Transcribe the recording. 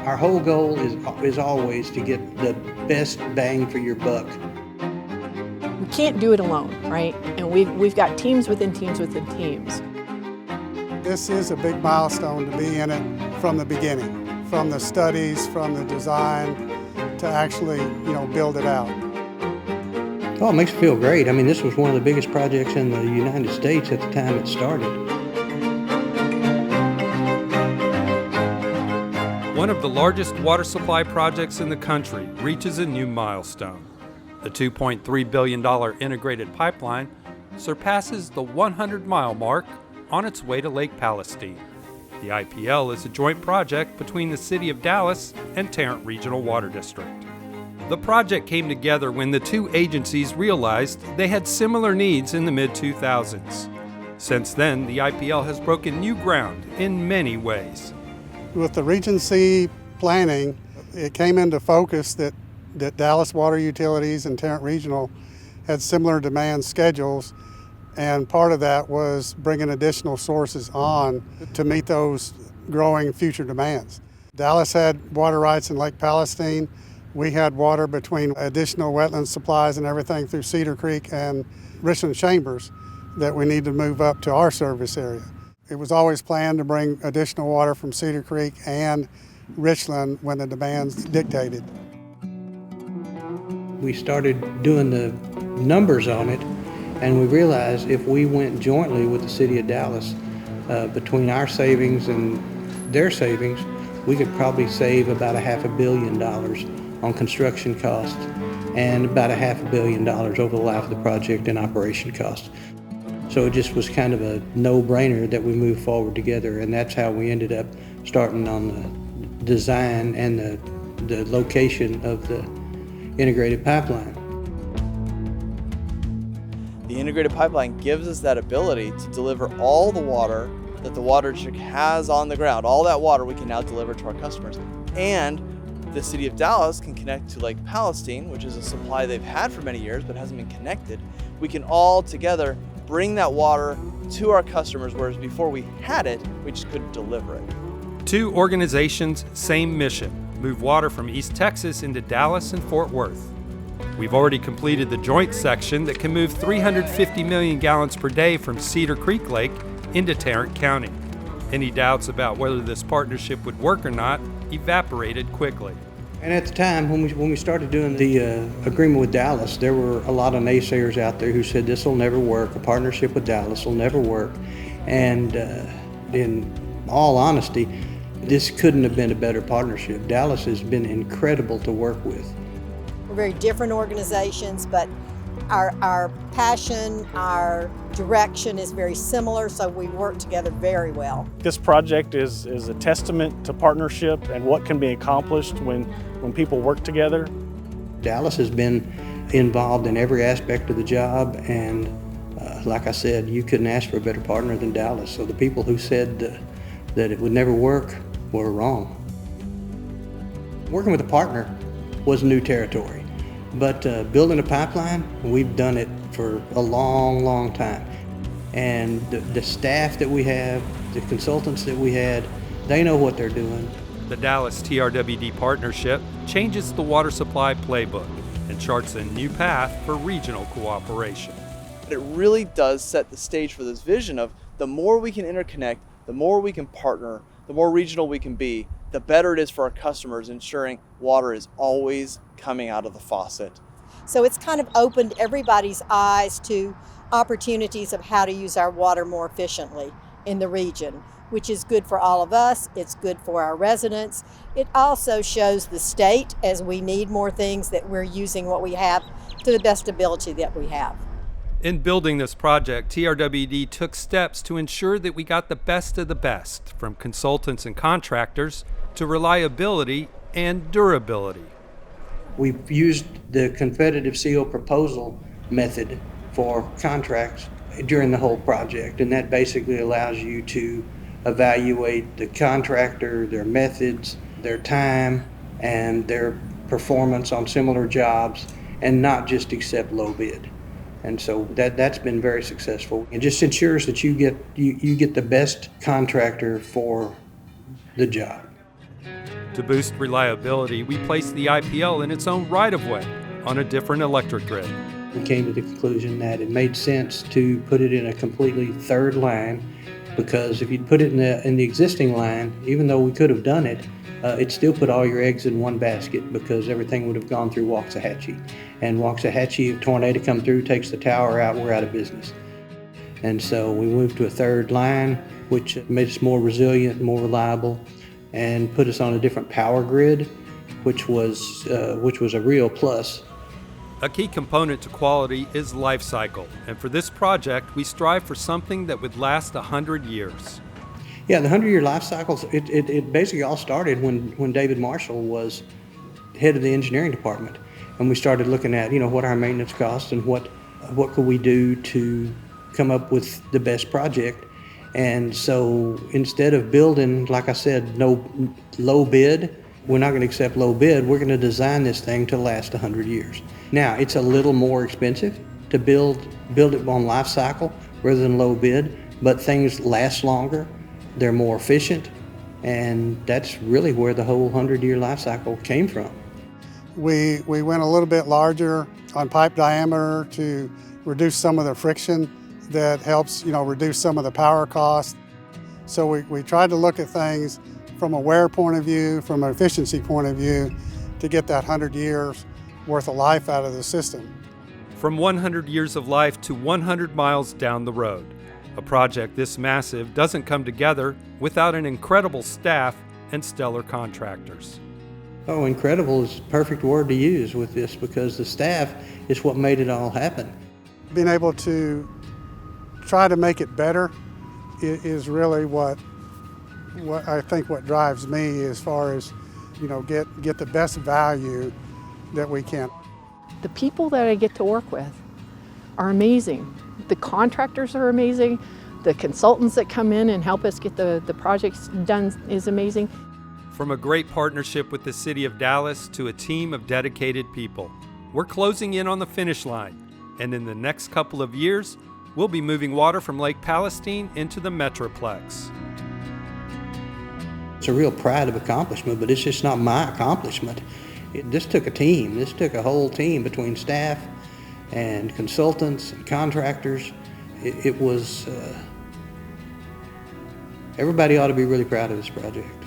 Our whole goal is always to get the best bang for your buck. We can't do it alone, right? And we've got teams within teams within teams. This is a big milestone to be in it from the beginning, from the studies, from the design, to actually, build it out. Oh, it makes me feel great. I mean, this was one of the biggest projects in the United States at the time it started. One of the largest water supply projects in the country reaches a new milestone. The $2.3 billion integrated pipeline surpasses the 100-mile mark on its way to Lake Palestine. The IPL is a joint project between the City of Dallas and Tarrant Regional Water District. The project came together when the two agencies realized they had similar needs in the mid-2000s. Since then, the IPL has broken new ground in many ways. With the Regency planning, it came into focus that Dallas Water Utilities and Tarrant Regional had similar demand schedules, and part of that was bringing additional sources on to meet those growing future demands. Dallas had water rights in Lake Palestine. We had water between additional wetland supplies and everything through Cedar Creek and Richland Chambers that we need to move up to our service area. It was always planned to bring additional water from Cedar Creek and Richland when the demands dictated. We started doing the numbers on it, and we realized if we went jointly with the City of Dallas, between our savings and their savings, we could probably save about $500 million on construction costs and about $500 million over the life of the project in operation costs. So it just was kind of a no-brainer that we move forward together, and that's how we ended up starting on the design and the location of the integrated pipeline. The integrated pipeline gives us that ability to deliver all the water that the water district has on the ground. All that water we can now deliver to our customers. And the City of Dallas can connect to Lake Palestine, which is a supply they've had for many years but hasn't been connected. We can all together bring that water to our customers, whereas before we had it, we just couldn't deliver it. Two organizations, same mission: move water from East Texas into Dallas and Fort Worth. We've already completed the joint section that can move 350 million gallons per day from Cedar Creek Lake into Tarrant County. Any doubts about whether this partnership would work or not evaporated quickly. And at the time, when we started doing the agreement with Dallas, there were a lot of naysayers out there who said this will never work, a partnership with Dallas will never work. And in all honesty, this couldn't have been a better partnership. Dallas has been incredible to work with. We're very different organizations, but our passion, our direction is very similar, so we work together very well. This project is a testament to partnership and what can be accomplished when people work together. Dallas has been involved in every aspect of the job, and like I said, you couldn't ask for a better partner than Dallas. So the people who said that it would never work were wrong. Working with a partner was new territory. But building a pipeline, we've done it for a long, long time. And the staff that we have, the consultants that we had, they know what they're doing. The Dallas TRWD partnership changes the water supply playbook and charts a new path for regional cooperation. But it really does set the stage for this vision of the more we can interconnect, the more we can partner, the more regional we can be, the better it is for our customers, ensuring water is always coming out of the faucet. So it's kind of opened everybody's eyes to opportunities of how to use our water more efficiently in the region, which is good for all of us. It's good for our residents. It also shows the state, as we need more things, that we're using what we have to the best ability that we have. In building this project, TRWD took steps to ensure that we got the best of the best, from consultants and contractors to reliability and durability. We've used the competitive CO proposal method for contracts during the whole project, and that basically allows you to evaluate the contractor, their methods, their time, and their performance on similar jobs, and not just accept low bid. And so that's been very successful. It just ensures that you get the best contractor for the job. To boost reliability, we placed the IPL in its own right-of-way on a different electric grid. We came to the conclusion that it made sense to put it in a completely third line, because if you'd put it in the existing line, even though we could have done it, it'd still put all your eggs in one basket, because everything would have gone through Waxahachie. And Waxahachie, if a tornado come through, takes the tower out, we're out of business. And so we moved to a third line, which made us more resilient, more reliable, and put us on a different power grid, which was a real plus. A key component to quality is life cycle, and for this project, we strive for something that would last 100 years. Yeah, the 100-year life cycles, it basically all started when David Marshall was head of the engineering department, and we started looking at, what our maintenance costs and what could we do to come up with the best project. And so instead of building, like I said, no low bid, we're not going to accept low bid. We're going to design this thing to last 100 years. Now, it's a little more expensive to build it on life cycle rather than low bid, but things last longer, they're more efficient, and that's really where the whole 100-year life cycle came from. We went a little bit larger on pipe diameter to reduce some of the friction that helps, reduce some of the power costs. So we tried to look at things from a wear point of view, from an efficiency point of view, to get that 100 years worth of life out of the system. From 100 years of life to 100 miles down the road. A project this massive doesn't come together without an incredible staff and stellar contractors. Oh, incredible is the perfect word to use with this, because the staff is what made it all happen. Being able to try to make it better is really what I think what drives me, as far as, get the best value that we can. The people that I get to work with are amazing. The contractors are amazing. The consultants that come in and help us get the projects done is amazing. From a great partnership with the City of Dallas to a team of dedicated people, we're closing in on the finish line, and in the next couple of years, we'll be moving water from Lake Palestine into the Metroplex. It's a real pride of accomplishment, but it's just not my accomplishment. This took a team. This took a whole team between staff and consultants and contractors. It was, everybody ought to be really proud of this project.